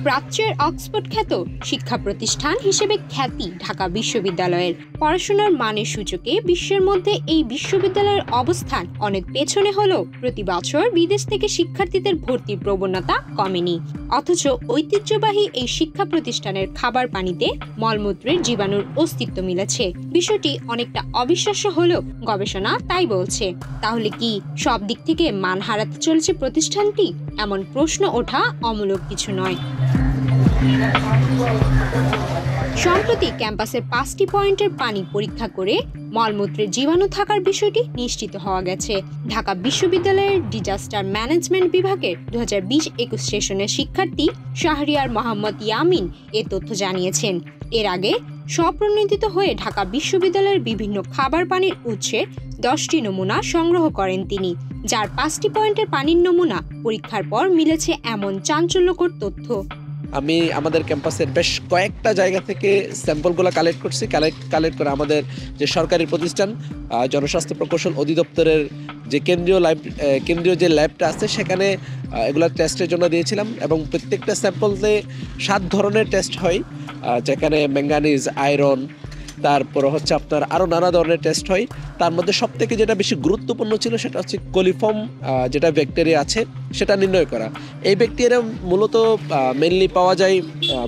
প্রাচ্যের অক্সফোর্ড খ্যাত শিক্ষা প্রতিষ্ঠান হিসেবে খ্যাতি ঢাকা বিশ্ববিদ্যালয়ের। পড়াশোনার মানের সূচকে বিশ্বের মধ্যে এই বিশ্ববিদ্যালয়ের অবস্থান অনেক পেছনে হলেও প্রতি বছর বিদেশ থেকে শিক্ষার্থীদের ভর্তির প্রবণতা কমেনি। অথচ ঐতিহ্যবাহী এই শিক্ষা প্রতিষ্ঠানের খাবার পানিতে মলমূত্রের জীবাণুর অস্তিত্ব মিলেছে। বিষয়টি অনেকটা অবিশ্বাস্য হলেও গবেষণা তাই বলছে। তাহলে কি সব দিক থেকে মান হারাতে চলেছে প্রতিষ্ঠানটি? এমন প্রশ্ন ওঠা অমূলক কিছু নয়। সম্প্রতি ক্যাম্পাসের 5টি পয়েন্টের পানি পরীক্ষা করে মলমূত্রের জীবাণু থাকার বিষয়টি নিশ্চিত হওয়া গেছে। ঢাকা বিশ্ববিদ্যালয়ের ডিজাস্টার ম্যানেজমেন্ট বিভাগের 2020-21 সেশনের শিক্ষার্থী শাহরিয়ার মোহাম্মদ ইয়ামিন এ তথ্য জানিয়েছেন। এর আগে স্বপ্রণোদিত হয়ে ঢাকা বিশ্ববিদ্যালয়ের বিভিন্ন খাবার পানির উৎসে 10টি নমুনা সংগ্রহ করেন তিনি, যার 5টি পয়েন্টের পানির নমুনা পরীক্ষার পর মিলেছে এমন চাঞ্চল্যকর তথ্য। আমি আমাদের ক্যাম্পাসের বেশ কয়েকটা জায়গা থেকে স্যাম্পলগুলো কালেক্ট করছি। কালেক্ট করে আমাদের যে সরকারি প্রতিষ্ঠান জনস্বাস্থ্য প্রকৌশল অধিদপ্তরের যে কেন্দ্রীয় যে ল্যাবটা আছে সেখানে এগুলা টেস্টের জন্য দিয়েছিলাম, এবং প্রত্যেকটা স্যাম্পলতে 7 ধরনের টেস্ট হয়, যেখানে ম্যাঙ্গানিজ, আয়রন, তারপর হচ্ছে আপনার আরও নানা ধরনের টেস্ট হয়। তার মধ্যে সবথেকে যেটা বেশি গুরুত্বপূর্ণ ছিল সেটা হচ্ছে কোলিফর্ম যেটা ব্যাকটেরিয়া আছে সেটা নির্ণয় করা। এই ব্যাকটেরিয়া মূলত মেনলি পাওয়া যায়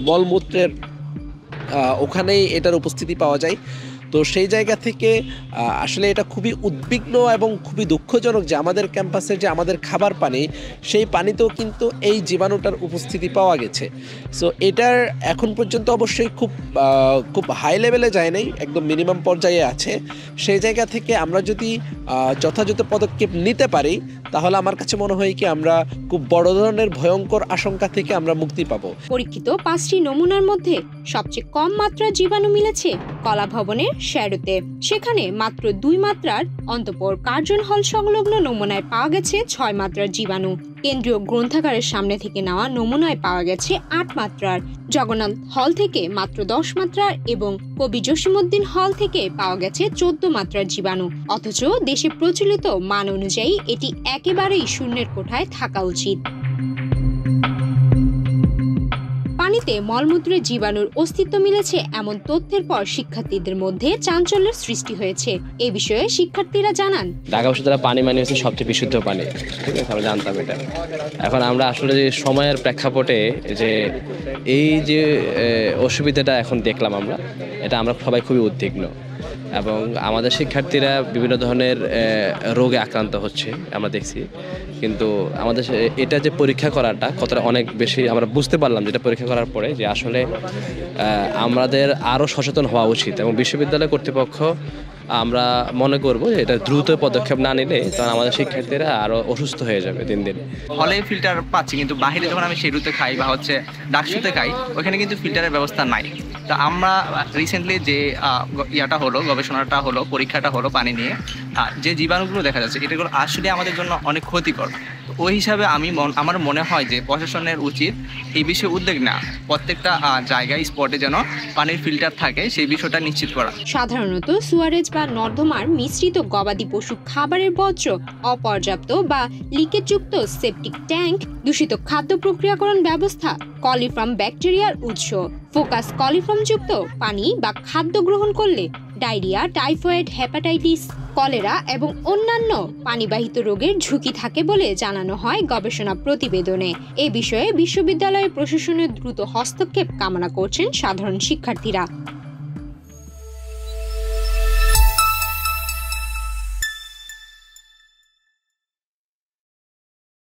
মলমূত্রের ওখানেই এটার উপস্থিতি পাওয়া যায়। তো সেই জায়গা থেকে আসলে এটা খুবই উদ্বিগ্ন এবং খুবই দুঃখজনক যে আমাদের ক্যাম্পাসের যে আমাদের খাবার পানি, সেই পানিতেও কিন্তু এই জীবাণুটার উপস্থিতি পাওয়া গেছে। সো এটার এখন পর্যন্ত অবশ্যই খুব হাই লেভেলে যায় নাই, একদম মিনিমাম পর্যায়ে আছে। সেই জায়গা থেকে আমরা যদি যথাযথ পদক্ষেপ নিতে পারি তাহলে আমার কাছে মনে হয় কি আমরা খুব বড় ধরনের ভয়ঙ্কর আশঙ্কা থেকে আমরা মুক্তি পাবো। পরীক্ষিত 5টি নমুনার মধ্যে সবচেয়ে কম মাত্রার জীবাণু মিলেছে কলা ভবনের শ্যাডোতে। সেখানে মাত্র 2 মাত্রার অন্তঃপর কার্জন হল সংলগ্ন নমুনায় পাওয়া গেছে 6 মাত্রার জীবাণু। কেন্দ্রীয় গ্রন্থাগারের সামনে থেকে নেওয়া নমুনায় পাওয়া গেছে 8 মাত্রার। জগন্নাথ হল থেকে মাত্র 10 মাত্রার এবং কবি জসিমউদ্দিন হল থেকে পাওয়া গেছে 14 মাত্রার জীবাণু। অথচ দেশে প্রচলিত মান অনুযায়ী এটি একেবারেই শূন্যের কোঠায় থাকা উচিত। পানিতে মলমূত্রের জীবাণুর অস্তিত্ব মিলেছে এমন তথ্যের পর শিক্ষার্থীদের মধ্যে চাঞ্চল্যের সৃষ্টি হয়েছে। এ বিষয়ে শিক্ষার্থীরা জানান, ঢাকা বিশ্ববিদ্যালয়ের পানি মানে হচ্ছে সবচেয়ে বিশুদ্ধ পানি, ঠিক আছে, আমরা জানতাম এটা। এখন আমরা আসলে যে সময়ের প্রেক্ষাপটে যে এই যে অসুবিধাটা এখন দেখলাম আমরা সবাই খুবই উদ্বিগ্ন, এবং আমাদের শিক্ষার্থীরা বিভিন্ন ধরনের রোগে আক্রান্ত হচ্ছে আমরা দেখছি। কিন্তু আমাদের এটা যে পরীক্ষা করাটা কতটা অনেক বেশি আমরা বুঝতে পারলাম যেটা পরীক্ষা করার পরে, যে আসলে আমাদের আরও সচেতন হওয়া উচিত, এবং বিশ্ববিদ্যালয় কর্তৃপক্ষ আমরা মনে করব যে এটা দ্রুত পদক্ষেপ না নিলে তখন আমাদের শিক্ষার্থীরা আরও অসুস্থ হয়ে যাবে দিন দিন। হলে ফিল্টার পাচ্ছি, কিন্তু বাইরে যখন আমি সেরুতে খাই বা হচ্ছে ডাকসুতে খাই, ওখানে কিন্তু ফিল্টারের ব্যবস্থা নাই। তো আমরা রিসেন্টলি যে গবেষণাটা হলো, পরীক্ষাটা হলো পানি নিয়ে, যে জীবাণুগুলো দেখা যাচ্ছে এটাগুলো আসলে আমাদের জন্য অনেক ক্ষতিকর। ওই হিসাবে আমার মনে হয় যে প্রশাসনের উচিত এই বিষয়ে উদ্যোগ নেওয়া, প্রত্যেকটা জায়গায় স্পটে যেন পানির ফিল্টার থাকে সেই বিষয়টা নিশ্চিত করা। সাধারণত সুয়ারেজ বা নর্দমার মিশ্রিত গবাদি পশু খাবারের বর্জ্য, অপর্যাপ্ত বা লিকেজযুক্ত সেপটিক ট্যাঙ্ক, দূষিত খাদ্য প্রক্রিয়াকরণ ব্যবস্থা কলিফর্ম ব্যাকটেরিয়ার উৎস। ফোকাস কলিফর্মযুক্ত পানি বা খাদ্য গ্রহণ করলে ডায়রিয়া, টাইফয়েড, হেপাটাইটিস, কলেরা এবং অন্যান্য পানিবাহিত রোগের ঝুঁকি থাকে বলে জানানো হয় গবেষণা প্রতিবেদনে। এ বিষয়ে বিশ্ববিদ্যালয়ের প্রশাসনের দ্রুত হস্তক্ষেপ কামনা করছেন সাধারণ শিক্ষার্থীরা।